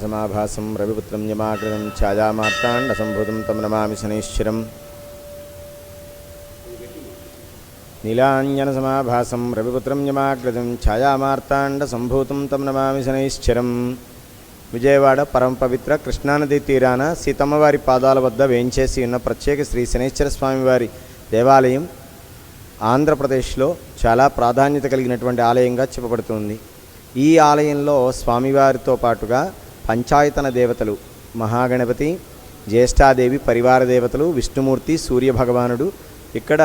నీలాంజనసమాభాసం రవిపుత్రం యమాగ్రదం ఛాయామార్తాండసంభూతం తం నమామి శనైశ్చరం. నీలాంజనసమాభాసం రవిపుత్రం యమాగ్రదం ఛాయామార్తాండసంభూతం తం నమామి శనైశ్చరం. విజయవాడ పరమ పవిత్ర కృష్ణానది తీరాన సీతమ్మవారి పాదాల వద్ద వేంచేసి ఉన్న ప్రత్యేక శ్రీ శనైశ్చర స్వామివారి దేవాలయం ఆంధ్రప్రదేశ్లో చాలా ప్రాధాన్యత కలిగినటువంటి ఆలయంగా చెప్పబడుతుంది. ఈ ఆలయంలో స్వామివారితో పాటుగా పంచాయతన దేవతలు మహాగణపతి, జ్యేష్ఠాదేవి పరివార దేవతలు, విష్ణుమూర్తి, సూర్యభగవానుడు ఇక్కడ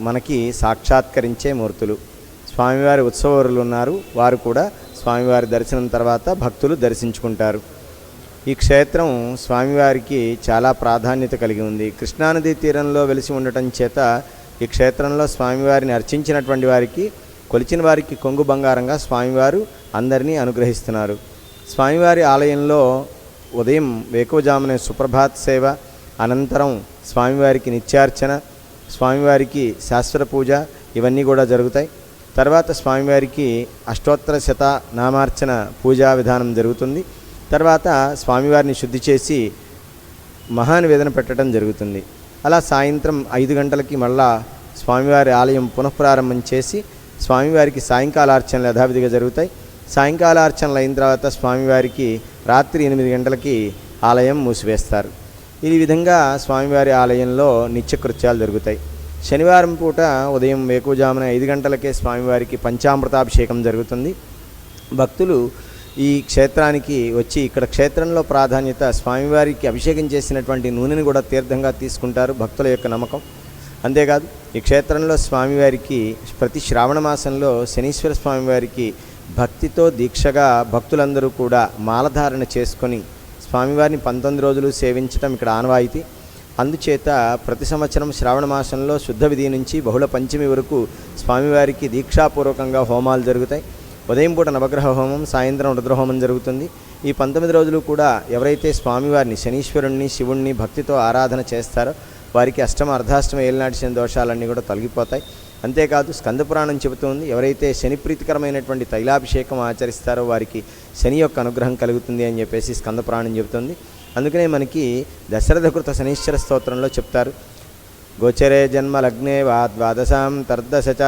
మనకి సాక్షాత్కరించే మూర్తులు. స్వామివారి ఉత్సవరులు ఉన్నారు, వారు కూడా స్వామివారి దర్శనం తర్వాత భక్తులు దర్శించుకుంటారు. ఈ క్షేత్రం స్వామివారికి చాలా ప్రాధాన్యత కలిగి ఉంది. కృష్ణానదీ తీరంలో వెలిసి ఉండటం చేత ఈ క్షేత్రంలో స్వామివారిని అర్చించినటువంటి వారికి, కొలిచిన వారికి కొంగు బంగారంగా స్వామివారు అందరినీ అనుగ్రహిస్తున్నారు. స్వామివారి ఆలయంలో ఉదయం వేకువజామునే సుప్రభాత్ సేవ, అనంతరం స్వామివారికి నిత్యార్చన, స్వామివారికి శాస్త్ర పూజ ఇవన్నీ కూడా జరుగుతాయి. తర్వాత స్వామివారికి అష్టోత్తర శత నామార్చన పూజా విధానం జరుగుతుంది. తర్వాత స్వామివారిని శుద్ధి చేసి మహానివేదన పెట్టడం జరుగుతుంది. అలా సాయంత్రం 5 గంటలకి మళ్ళా స్వామివారి ఆలయం పునఃప్రారంభం చేసి స్వామివారికి సాయంకాలార్చనలు యథావిధిగా జరుగుతాయి. సాయంకాలార్చనలు అయిన తర్వాత స్వామివారికి రాత్రి 8 గంటలకి ఆలయం మూసివేస్తారు. ఈ విధంగా స్వామివారి ఆలయంలో నిత్యకృత్యాలు జరుగుతాయి. శనివారం పూట ఉదయం వేకువజామున 5 గంటలకే స్వామివారికి పంచామృతాభిషేకం జరుగుతుంది. భక్తులు ఈ క్షేత్రానికి వచ్చి ఇక్కడ క్షేత్రంలో ప్రాధాన్యత స్వామివారికి అభిషేకం చేసినటువంటి నూనెని కూడా తీర్థంగా తీసుకుంటారు, భక్తుల యొక్క నమ్మకం. అంతేకాదు ఈ క్షేత్రంలో స్వామివారికి ప్రతి శ్రావణ మాసంలో శనీశ్వర స్వామివారికి భక్తితో దీక్షగా భక్తులందరూ కూడా మాలధారణ చేసుకొని స్వామివారిని 19 రోజులు సేవించడం ఇక్కడ ఆనవాయితీ. అందుచేత ప్రతి సంవత్సరం శ్రావణ మాసంలో శుద్ధ విధి నుంచి బహుళ పంచమి వరకు స్వామివారికి దీక్షాపూర్వకంగా హోమాలు జరుగుతాయి. ఉదయం పూట నవగ్రహ హోమం, సాయంత్రం రుద్రహోమం జరుగుతుంది. ఈ 19 రోజులు కూడా ఎవరైతే స్వామివారిని శనీశ్వరుణ్ణి, శివుణ్ణి భక్తితో ఆరాధన చేస్తారో వారికి అష్టమ అర్ధాష్టమ ఏలినాటి శని దోషాలన్నీ కూడా తొలగిపోతాయి. అంతేకాదు స్కందపురాణం చెబుతుంది, ఎవరైతే శని ప్రీతికరమైనటువంటి తైలాభిషేకం ఆచరిస్తారో వారికి శని యొక్క అనుగ్రహం కలుగుతుంది అని చెప్పేసి స్కందపురాణం చెబుతుంది. అందుకనే మనకి దశరథకృత శనీశ్వర స్తోత్రంలో చెప్తారు, గోచరే జన్మ లగ్నే వా ద్వాదశాం తర్దశచ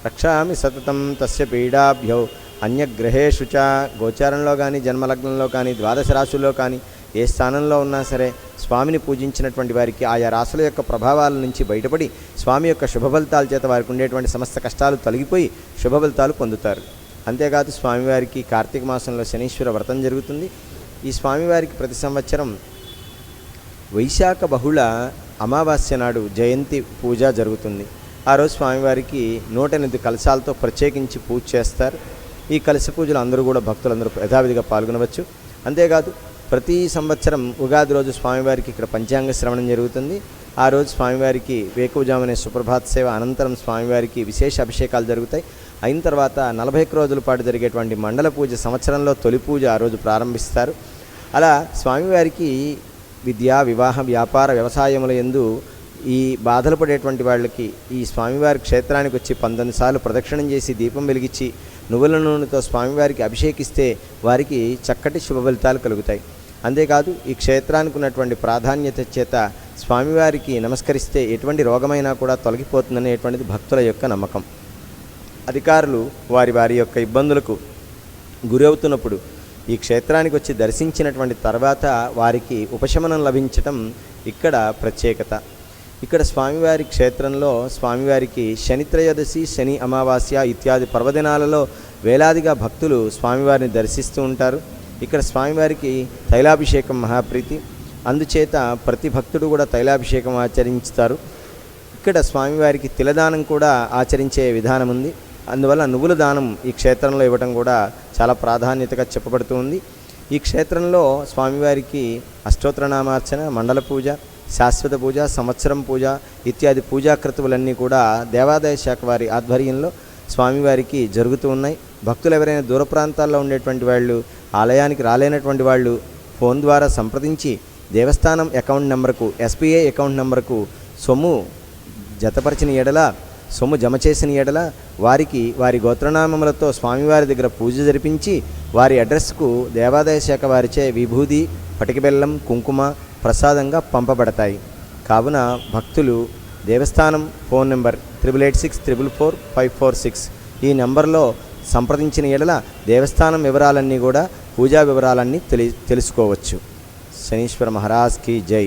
రక్షామి సతతం తస్య పీడాభ్యౌ అన్యగ్రహేషు చ. గోచారంలో కానీ జన్మలగ్నంలో కానీ ద్వాదశ రాశుల్లో కానీ ఏ స్థానంలో ఉన్నా సరే స్వామిని పూజించినటువంటి వారికి ఆయా రాశుల యొక్క ప్రభావాల నుంచి బయటపడి స్వామి యొక్క శుభఫలితాల చేత వారికి ఉండేటువంటి సమస్త కష్టాలు తొలగిపోయి శుభఫలితాలు పొందుతారు. అంతేకాదు స్వామివారికి కార్తీక మాసంలో శనీశ్వర వ్రతం జరుగుతుంది. ఈ స్వామివారికి ప్రతి సంవత్సరం వైశాఖ బహుళ అమావాస్య నాడు జయంతి పూజ జరుగుతుంది. ఆ రోజు స్వామివారికి 108 కలశాలతో ప్రత్యేకించి పూజ చేస్తారు. ఈ కలశ పూజలు అందరూ కూడా భక్తులందరూ యథావిధిగా పాల్గొనవచ్చు. అంతేకాదు ప్రతి సంవత్సరం ఉగాది రోజు స్వామివారికి ఇక్కడ పంచాంగ శ్రవణం జరుగుతుంది. ఆ రోజు స్వామివారికి వేకువజామునే సుప్రభాత్ సేవ, అనంతరం స్వామివారికి విశేష అభిషేకాలు జరుగుతాయి. అయిన తర్వాత 41 రోజుల పాటు జరిగేటువంటి మండల పూజ, సంవత్సరంలో తొలి పూజ ఆ రోజు ప్రారంభిస్తారు. అలా స్వామివారికి విద్య, వివాహ, వ్యాపార, వ్యవసాయముల యందు ఈ బాధలు పడేటువంటి వాళ్ళకి ఈ స్వామివారి క్షేత్రానికి వచ్చి 19 సార్లు ప్రదక్షిణం చేసి దీపం వెలిగించి నువ్వుల నూనెతో స్వామివారికి అభిషేకిస్తే వారికి చక్కటి శుభ ఫలితాలు కలుగుతాయి. అంతేకాదు ఈ క్షేత్రానికి ఉన్నటువంటి ప్రాధాన్యత చేత స్వామివారికి నమస్కరిస్తే ఎటువంటి రోగమైనా కూడా తొలగిపోతుందనేటువంటిది భక్తుల యొక్క నమ్మకం. అధికారులు వారి యొక్క ఇబ్బందులకు గురవుతున్నప్పుడు ఈ క్షేత్రానికి వచ్చి దర్శించినటువంటి తర్వాత వారికి ఉపశమనం లభించటం ఇక్కడ ప్రత్యేకత. ఇక్కడ స్వామివారి క్షేత్రంలో స్వామివారికి శని త్రయోదశి, శని అమావాస్య ఇత్యాది పర్వదినాలలో వేలాదిగా భక్తులు స్వామివారిని దర్శిస్తూ ఉంటారు. ఇక్కడ స్వామివారికి తైలాభిషేకం మహాప్రీతి, అందుచేత ప్రతి భక్తుడు కూడా తైలాభిషేకం ఆచరించుతారు. ఇక్కడ స్వామివారికి తిలదానం కూడా ఆచరించే విధానం ఉంది. అందువల్ల నువ్వుల దానం ఈ క్షేత్రంలో ఇవ్వటం కూడా చాలా ప్రాధాన్యతగా చెప్పబడుతూ ఉంది. ఈ క్షేత్రంలో స్వామివారికి అష్టోత్తరనామార్చన, మండల పూజ, శాశ్వత పూజ, సంవత్సరం పూజ ఇత్యాది పూజాకృతువులన్నీ కూడా దేవాదాయ శాఖ వారి ఆధ్వర్యంలో స్వామివారికి జరుగుతూ ఉన్నాయి. భక్తులు ఎవరైనా దూర ప్రాంతాల్లో ఉండేటువంటి వాళ్ళు, ఆలయానికి రాలేనటువంటి వాళ్ళు ఫోన్ ద్వారా సంప్రదించి దేవస్థానం అకౌంట్ నెంబర్కు, ఎస్బీఐ అకౌంట్ నెంబర్కు సొమ్ము జతపరిచిన ఎడల సొమ్ము జమ చేసిన ఎడల వారికి వారి గోత్రనామములతో స్వామివారి దగ్గర పూజ జరిపించి వారి అడ్రస్కు దేవాదాయ శాఖ వారిచే విభూది, పటిక బెల్లం, కుంకుమ ప్రసాదంగా పంపబడతాయి. కావున భక్తులు దేవస్థానం ఫోన్ నెంబర్ 8864444546 ఈ నెంబర్లో సంప్రదించిన ఎడల దేవస్థానం వివరాలన్నీ కూడా పూజా వివరాలన్నీ తెలుసుకోవచ్చు. శనీశ్వర మహారాజ్ కీ జై.